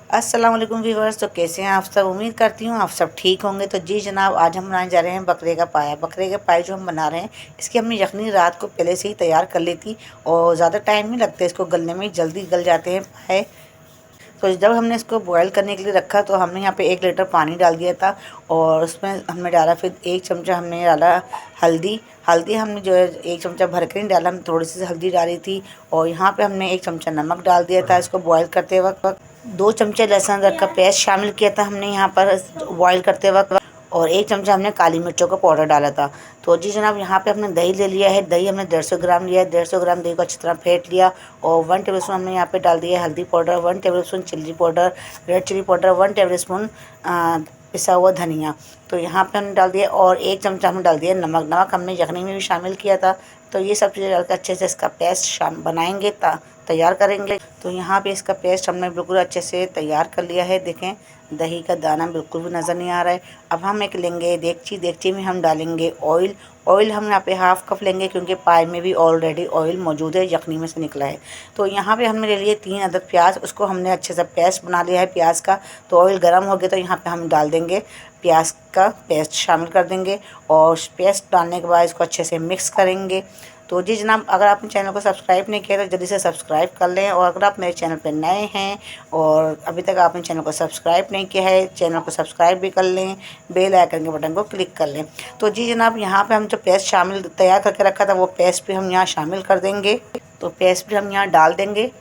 अस्सलाम वालेकुम व्यूवर्स। तो कैसे हैं आप सब? उम्मीद करती हूँ आप सब ठीक होंगे। तो जी जनाब, आज हम बनाने जा रहे हैं बकरे का पाया। बकरे का पाया जो हम बना रहे हैं, इसकी हमने यखनी रात को पहले से ही तैयार कर ली थी और ज़्यादा टाइम नहीं लगता इसको गलने में, जल्दी गल जाते हैं पाए। तो जब हमने इसको बॉयल करने के लिए रखा तो हमने यहाँ पे 1 लीटर पानी डाल दिया था और उसमें हमने डाला, फिर 1 चमचा हमने डाला हल्दी। हल्दी हमने जो है 1 चमचा भर के नहीं डाला, हम थोड़ी सी हल्दी डाली थी। और यहाँ पे हमने 1 चमचा नमक डाल दिया था इसको बॉयल करते वक्त। 2 चमचे लहसुन अदरक का पेस्ट शामिल किया था हमने यहाँ पर बॉयल करते वक्त। और 1 चमचा हमने काली मिर्चों का पाउडर डाला था। तो जी जनाब, यहाँ पे हमने दही ले लिया है। दही हमने 150 ग्राम लिया है। 150 ग्राम दही को अच्छी तरह फेंट लिया। और 1 टेबल स्पून हमने यहाँ पे डाल दिया है हल्दी powder, 1 tablespoon chilli powder, red chilli powder, 1 tablespoon पिसा हुआ धनिया। तो यहाँ पे हमने डाल दिया और 1 चमचा हमने डाल दिया नमक। नमक हमने यखनी में भी शामिल किया था। तो ये सब चीज़ें डालकर अच्छे से इसका पेस्ट बनाएंगे, तैयार करेंगे। तो यहाँ पे इसका पेस्ट हमने बिल्कुल अच्छे से तैयार कर लिया है। देखें, दही का दाना बिल्कुल भी नज़र नहीं आ रहा है। अब हम एक लेंगे देगची। देगची में हम डालेंगे ऑयल। ऑयल हम यहाँ पे 1/2 कप लेंगे क्योंकि पाए में भी ऑलरेडी ऑयल मौजूद है, यखनी में से निकला है। तो यहाँ पे हमने ले लिए 3 अदद प्याज। उसको हमने अच्छे से पेस्ट बना लिया है प्याज का। तो ऑयल गर्म हो गया तो यहाँ पे हम डाल देंगे प्याज का पेस्ट, शामिल कर देंगे। और पेस्ट डालने के बाद इसको अच्छे से मिक्स करेंगे। तो जी जनाब, अगर आपने चैनल को सब्सक्राइब नहीं किया तो जल्दी से सब्सक्राइब कर लें। और अगर आप मेरे चैनल पर नए हैं और अभी तक आपने चैनल को सब्सक्राइब नहीं किया है, चैनल को सब्सक्राइब भी कर लें, बेल आइकन के बटन को क्लिक कर लें। तो जी जनाब, यहाँ पे हम जो पेस्ट शामिल तैयार करके रखा था वो पेस्ट भी हम यहाँ शामिल कर देंगे। तो पेस्ट भी हम यहाँ डाल देंगे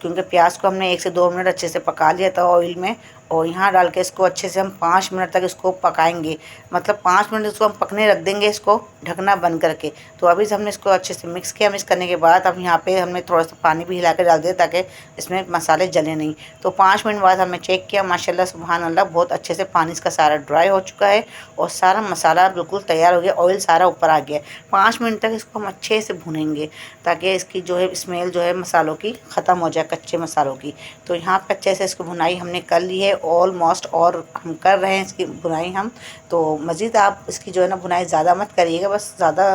क्योंकि प्याज को हमने 1 से 2 मिनट अच्छे से पका लिया था ऑयल में। और यहाँ डाल के इसको अच्छे से हम 5 मिनट तक इसको पकाएंगे। मतलब 5 मिनट इसको हम पकने रख देंगे, इसको ढकना बंद करके। तो अभी से हमने इसको अच्छे से मिक्स किया। मिक्स करने के बाद अब यहाँ पे हमने थोड़ा सा पानी भी हिला कर डाल दिया ताकि इसमें मसाले जले नहीं। तो 5 मिनट बाद हमने चेक किया, माशाल्लाह सुबहान अल्लाह, बहुत अच्छे से पानी इसका सारा ड्राई हो चुका है और सारा मसाला बिल्कुल तैयार हो गया, ऑयल सारा ऊपर आ गया। 5 मिनट तक इसको हम अच्छे से भूनेंगे ताकि इसकी जो है स्मेल जो है मसालों की ख़त्म हो जाए, कच्चे मसालों की। तो यहाँ पर अच्छे से इसको भुनाई हमने कर ली है ऑलमोस्ट, और हम कर रहे हैं इसकी भुनाई हम। तो मज़ीद आप इसकी जो है ना भुनाई ज़्यादा मत करिएगा, बस ज़्यादा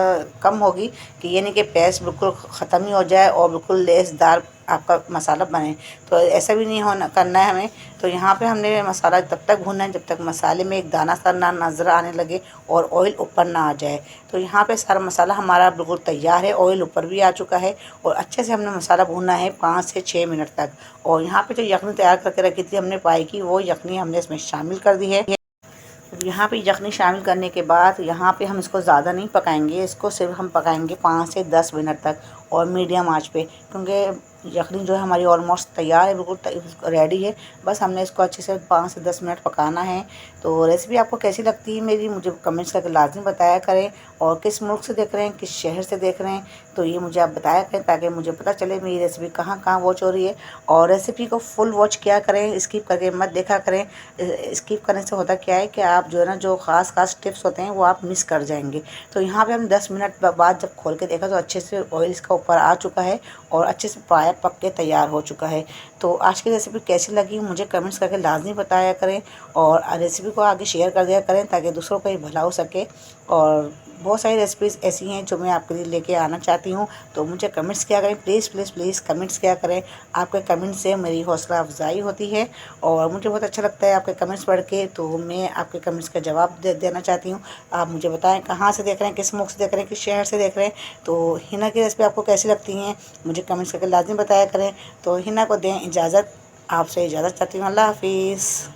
कम होगी कि ये नहीं कि पेस्ट बिल्कुल ख़त्म ही हो जाए और बिल्कुल लेसदार आपका मसाला बने। तो ऐसा भी नहीं होना करना है हमें। तो यहाँ पे हमने मसाला तब तक भूनना है जब तक मसाले में एक दाना सा ना नज़र आने लगे और ऑयल ऊपर ना आ जाए। तो यहाँ पे सारा मसाला हमारा बिल्कुल तैयार है, ऑयल ऊपर भी आ चुका है और अच्छे से हमने मसाला भूनना है 5 से 6 मिनट तक। और यहाँ पे जो यखनी तैयार करके रखी थी हमने पाई की, वो यखनी हमने इसमें शामिल कर दी है। यहाँ पे यखनी शामिल करने के बाद यहाँ पे हम इसको ज़्यादा नहीं पकाएंगे, इसको सिर्फ हम पकाएंगे 5 से 10 मिनट तक और मीडियम आंच पे, क्योंकि यखनी जो है हमारी ऑलमोस्ट तैयार है, बिल्कुल रेडी है। बस हमने इसको अच्छे से 5 से 10 मिनट पकाना है। तो रेसिपी आपको कैसी लगती है मेरी, मुझे कमेंट्स करके लाजमी बताया करें। और किस मुल्क से देख रहे हैं, किस शहर से देख रहे हैं, तो ये मुझे आप बताया करें ताकि मुझे पता चले मेरी रेसिपी कहाँ कहाँ वॉच हो रही है। और रेसिपी को फुल वॉच किया करें, स्किप करके मत देखा करें। स्किप करने से होता क्या है कि आप जो है ना जो ख़ास टिप्स होते हैं वो आप मिस कर जाएंगे। तो यहाँ पे हम 10 मिनट बाद जब खोल के देखा तो अच्छे से ऑयल इसका ऊपर आ चुका है और अच्छे से पाया पक के तैयार हो चुका है। तो आज की रेसिपी कैसी लगी मुझे कमेंट्स करके लाजमी बताया करें और रेसिपी को आगे शेयर कर दिया करें ताकि दूसरों को भी भला हो सके। और बहुत सारी रेसिपीज़ ऐसी हैं जो मैं आपके लिए लेके आना चाहती हूँ, तो मुझे कमेंट्स किया करें, प्लीज़ प्लीज़ प्लीज़ कमेंट्स किया करें। आपके कमेंट्स से मेरी हौसला अफजाई होती है और मुझे बहुत अच्छा लगता है आपके कमेंट्स पढ़ के। तो मैं आपके कमेंट्स का जवाब देना चाहती हूँ। आप मुझे बताएं कहाँ से देख रहे हैं, किस मुल्क से देख रहे हैं, किस शहर से देख रहे हैं। तो हिना की रेसिपी आपको कैसी लगती हैं मुझे कमेंट्स करके लाजमी बताया करें। तो हिना को दें इजाज़त, आपसे इजाज़त चाहती हूँ। अल्लाह हाफिज़।